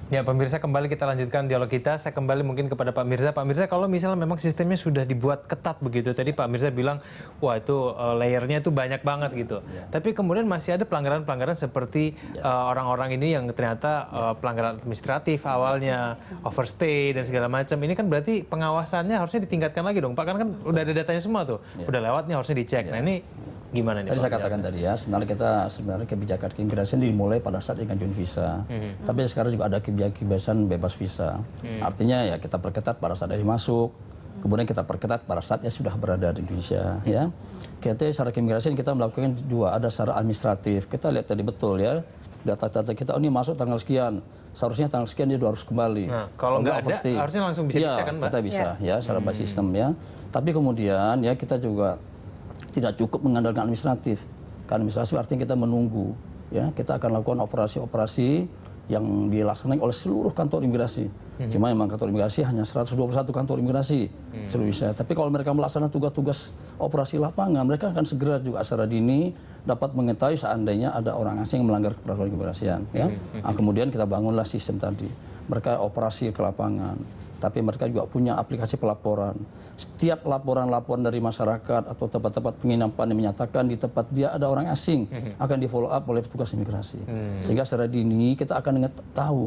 Ya, pemirsa, kembali kita lanjutkan dialog kita. Saya kembali mungkin kepada Pak Mirza. Pak Mirza, kalau misalnya memang sistemnya sudah dibuat ketat begitu, tadi Pak Mirza bilang, wah itu layernya itu banyak banget gitu. Tapi kemudian masih ada pelanggaran-pelanggaran seperti orang-orang ini yang ternyata pelanggaran administratif awalnya, overstay dan segala macam. Ini kan berarti pengawasannya harusnya ditingkatkan lagi dong, Pak. Kan udah ada datanya semua tuh, udah lewat nih harusnya dicek. Nah ini gimana nih? Tadi saya katakan tadi ya, sebenarnya kebijakan keimigrasian dimulai pada saat pengajuan visa. Tapi sekarang juga ada kebijakan bebas visa. Artinya ya kita perketat pada saat dari masuk, kemudian kita perketat pada saat ya sudah berada di Indonesia. Ya, kita secara keimigrasian kita melakukan dua, ada secara administratif. Kita lihat tadi betul ya, data-data kita, oh ini masuk tanggal sekian, seharusnya tanggal sekian dia harus kembali. Nah, kalau nggak ada, harusnya langsung bisa dicek kan, Mbak? Kita bisa ya secara basis sistem ya. Tapi kemudian ya kita juga tidak cukup mengandalkan administratif. Karena administratif artinya kita menunggu. Ya, kita akan lakukan operasi-operasi yang dilaksanakan oleh seluruh kantor imigrasi. Cuma memang kantor imigrasi hanya 121 kantor imigrasi seluruh Indonesia. Tapi kalau mereka melaksanakan tugas-tugas operasi lapangan, mereka akan segera juga secara dini dapat mengetahui seandainya ada orang asing yang melanggar peraturan keimigrasian. Ya. Nah, kemudian kita bangunlah sistem tadi. Mereka operasi ke lapangan. Tapi mereka juga punya aplikasi pelaporan. Setiap laporan-laporan dari masyarakat atau tempat-tempat penginapan yang menyatakan di tempat dia ada orang asing akan di follow up oleh petugas imigrasi. Sehingga secara dini kita akan tahu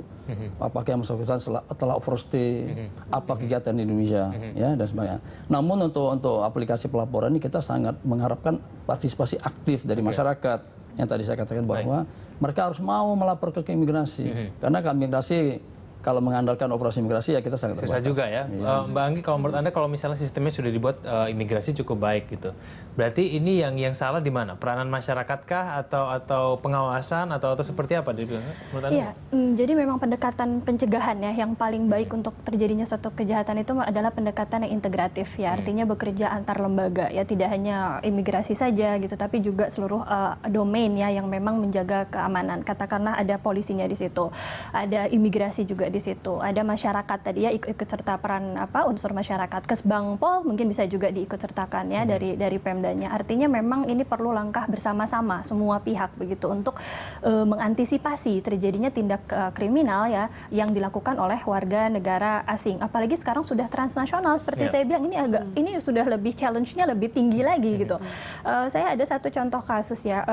apakah yang bersangkutan telah overstay, apa kegiatan di Indonesia, ya dan sebagainya. Namun untuk aplikasi pelaporan ini kita sangat mengharapkan partisipasi aktif dari masyarakat. Yang tadi saya katakan bahwa mereka harus mau melapor ke imigrasi. Karena imigrasi kalau mengandalkan operasi imigrasi ya kita sangat terbatas. Susah juga ya. Mbak Anggi, kalau menurut Anda kalau misalnya sistemnya sudah dibuat imigrasi cukup baik gitu, berarti ini yang salah di mana? Peranan masyarakatkah atau pengawasan atau seperti apa menurut Anda? Iya, jadi memang pendekatan pencegahan ya yang paling baik untuk terjadinya suatu kejahatan itu adalah pendekatan yang integratif ya, artinya bekerja antar lembaga ya, tidak hanya imigrasi saja gitu, tapi juga seluruh domain ya yang memang menjaga keamanan. Katakanlah ada polisinya di situ, ada imigrasi juga di situ, ada masyarakat tadi ya ikut serta peran unsur masyarakat, Kesbangpol mungkin bisa juga diikut sertakan ya dari Pemdanya. Artinya memang ini perlu langkah bersama-sama semua pihak begitu untuk mengantisipasi terjadinya tindak kriminal ya yang dilakukan oleh warga negara asing. Apalagi sekarang sudah transnasional seperti saya bilang, ini sudah lebih challenge-nya lebih tinggi lagi gitu. Saya ada satu contoh kasus ya,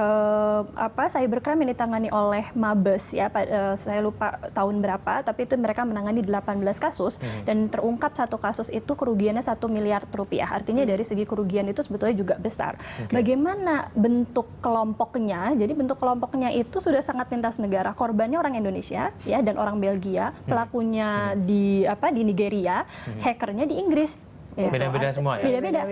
cybercrime yang ditangani oleh Mabes ya, saya lupa tahun berapa, tapi itu mereka menangani 18 kasus dan terungkap satu kasus itu kerugiannya 1 miliar rupiah. Artinya dari segi kerugian itu sebetulnya juga besar. Bagaimana bentuk kelompoknya? Jadi bentuk kelompoknya itu sudah sangat lintas negara. Korbannya orang Indonesia ya dan orang Belgia, pelakunya di Nigeria, hackernya di Inggris. Beda-beda semua ya? Beda-beda.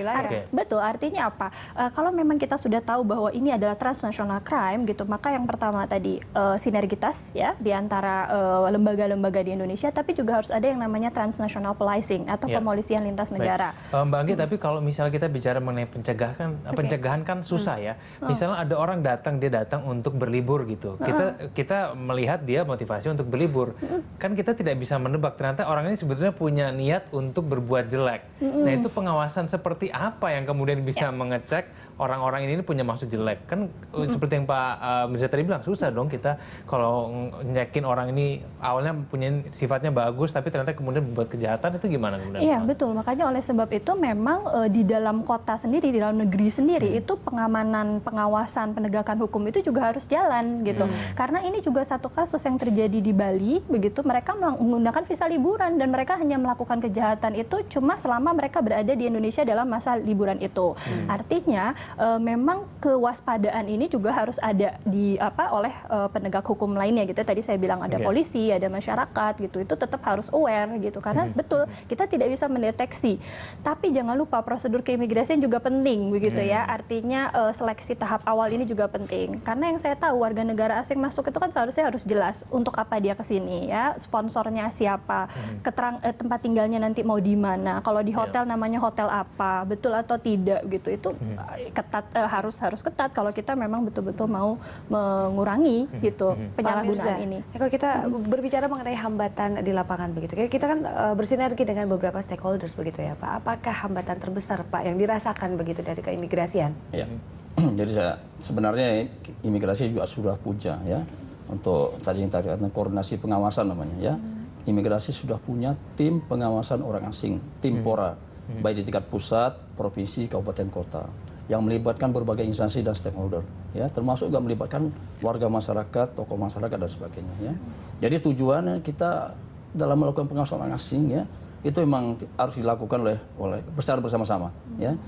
Betul, artinya apa? Kalau memang kita sudah tahu bahwa ini adalah transnational crime gitu, maka yang pertama tadi sinergitas ya di antara lembaga-lembaga di Indonesia, tapi juga harus ada yang namanya transnational policing atau pemolisian lintas negara. Mbak Anggi, tapi kalau misalnya kita bicara mengenai pencegahan kan susah ya. Misalnya ada orang dia datang untuk berlibur gitu. Kita melihat dia motivasi untuk berlibur. Kan kita tidak bisa menebak ternyata orang ini sebetulnya punya niat untuk berbuat jelek. Nah itu pengawasan seperti apa yang kemudian bisa mengecek orang-orang ini punya maksud jelek? Kan seperti yang Pak Mirza tadi bilang, susah dong kita kalau nyekin orang ini awalnya punya sifatnya bagus tapi ternyata kemudian membuat kejahatan, itu gimana kemudian? Iya betul, makanya oleh sebab itu memang di dalam kota sendiri, di dalam negeri sendiri itu pengamanan, pengawasan, penegakan hukum itu juga harus jalan gitu. Karena ini juga satu kasus yang terjadi di Bali, begitu mereka menggunakan visa liburan dan mereka hanya melakukan kejahatan itu cuma selama mereka berada di Indonesia dalam masa liburan itu. Artinya memang kewaspadaan ini juga harus ada oleh penegak hukum lainnya gitu. Tadi saya bilang ada polisi, ada masyarakat gitu. Itu tetap harus aware gitu karena betul kita tidak bisa mendeteksi. Tapi jangan lupa prosedur keimigrasian juga penting begitu ya. Artinya seleksi tahap awal ini juga penting. Karena yang saya tahu warga negara asing masuk itu kan seharusnya harus jelas untuk apa dia ke sini ya, sponsornya siapa, tempat tinggalnya nanti mau di mana. Kalau di hotel namanya hotel apa, betul atau tidak gitu. Itu ketat, harus ketat kalau kita memang betul-betul mau mengurangi gitu penyalahgunaan ini. Kalau kita berbicara mengenai hambatan di lapangan begitu, kita kan bersinergi dengan beberapa stakeholders begitu ya Pak. Apakah hambatan terbesar Pak yang dirasakan begitu dari keimigrasian? Ya. Jadi sebenarnya imigrasi juga sudah punya ya untuk tadi yang tadi koordinasi pengawasan namanya ya. Imigrasi sudah punya tim pengawasan orang asing, tim PORA, baik di tingkat pusat, provinsi, kabupaten, kota, yang melibatkan berbagai instansi dan stakeholder, ya, termasuk juga melibatkan warga masyarakat, tokoh masyarakat dan sebagainya. Ya. Jadi tujuannya kita dalam melakukan pengawasan orang asing, ya, itu memang harus dilakukan oleh secara bersama-sama. Ya.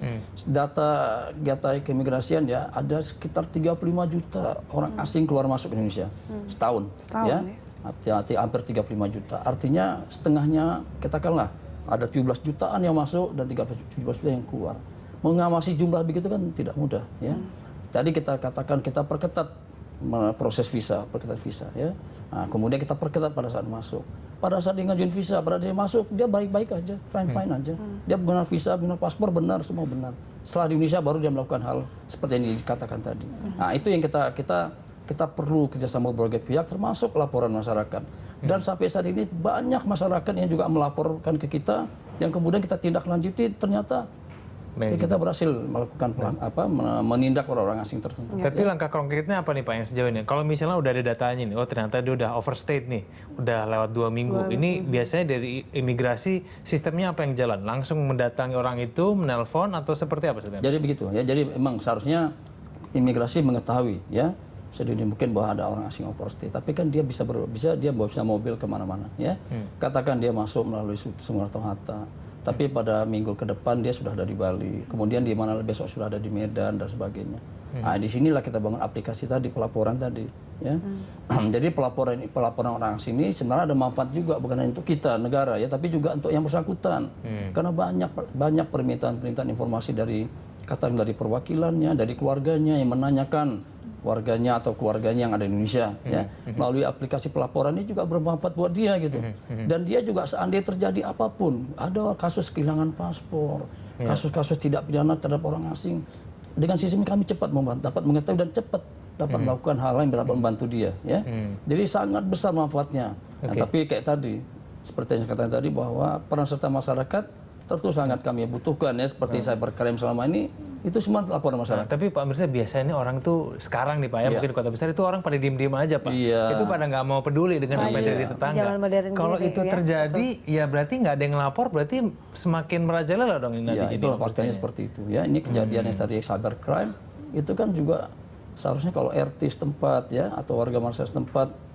Data keimigrasian ya ada sekitar 35 juta orang asing keluar masuk Indonesia setahun, ya. Hampir 35 juta. Artinya setengahnya katakanlah ada 17 jutaan yang masuk dan 17 juta yang keluar. Mengawasi jumlah begitu kan tidak mudah, ya. Tadi kita katakan kita perketat proses visa, ya. Nah, kemudian kita perketat pada saat masuk. Pada saat dia ngajuin visa, pada dia masuk dia baik-baik aja, fine aja. Dia benar visa, benar paspor, benar semua benar. Setelah di Indonesia baru dia melakukan hal seperti yang dikatakan tadi. Nah, itu yang kita perlu kerjasama berbagai pihak, termasuk laporan masyarakat. Dan sampai saat ini banyak masyarakat yang juga melaporkan ke kita, yang kemudian kita tindak lanjuti, ternyata kita berhasil melakukan menindak orang-orang asing tertentu. Tapi langkah konkretnya apa nih Pak yang sejauh ini? Kalau misalnya udah ada datanya nih, oh ternyata dia udah overstayed nih, udah lewat 2 minggu. Ini biasanya dari imigrasi sistemnya apa yang jalan? Langsung mendatangi orang itu, menelpon atau seperti apa sebenarnya? Jadi begitu ya. Jadi memang seharusnya imigrasi mengetahui ya sedini mungkin bahwa ada orang asing overstay, tapi kan dia bisa mobil kemana-mana ya. Katakan dia masuk melalui Soekarno-Hatta, tapi pada minggu ke depan dia sudah ada di Bali, kemudian di mana besok sudah ada di Medan dan sebagainya. Nah, disinilah kita bangun aplikasi tadi, pelaporan tadi ya. Jadi pelaporan orang asing ini sebenarnya ada manfaat juga bukan hanya untuk kita negara ya, tapi juga untuk yang bersangkutan. Karena banyak permintaan informasi dari perwakilannya, dari keluarganya yang menanyakan warganya atau keluarganya yang ada di Indonesia ya. Melalui aplikasi pelaporan ini juga bermanfaat buat dia gitu. Dan dia juga seandainya terjadi apapun, ada kasus kehilangan paspor, kasus-kasus tidak pidana terhadap orang asing, dengan sistem kami cepat dapat mengetahui dan cepat dapat melakukan hal yang dapat membantu dia ya. Jadi sangat besar manfaatnya. Nah, tapi kayak tadi seperti yang saya katakan tadi bahwa peran serta masyarakat tentu sangat kami butuhkan ya, seperti saya berkarya selama ini, itu semua laporan masyarakat. Tapi Pak Mirza, biasanya orang tuh sekarang nih Pak ya, mungkin di kota besar itu orang pada diem-diem aja Pak. Itu pada nggak mau peduli dengan apa yang terjadi di tetangga. Kalau itu terjadi, ya berarti nggak ada yang ngelapor, berarti semakin merajalela dong ini nanti. Itu faktanya seperti itu ya. Ini kejadian yang tadi cybercrime, itu kan juga seharusnya kalau RT setempat ya, atau warga masyarakat setempat,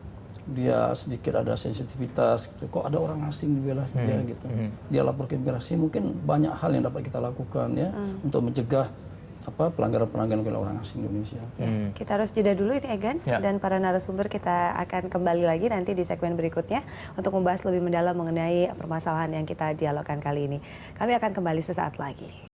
dia sedikit ada sensitivitas gitu. Kok ada orang asing di wilayah dia gitu. Dia lapor ke imigrasi, mungkin banyak hal yang dapat kita lakukan ya untuk mencegah pelanggaran-pelanggaran oleh orang asing di Indonesia. Kita harus jeda dulu ini Egan dan para narasumber kita akan kembali lagi nanti di segmen berikutnya untuk membahas lebih mendalam mengenai permasalahan yang kita dialogkan kali ini. Kami akan kembali sesaat lagi.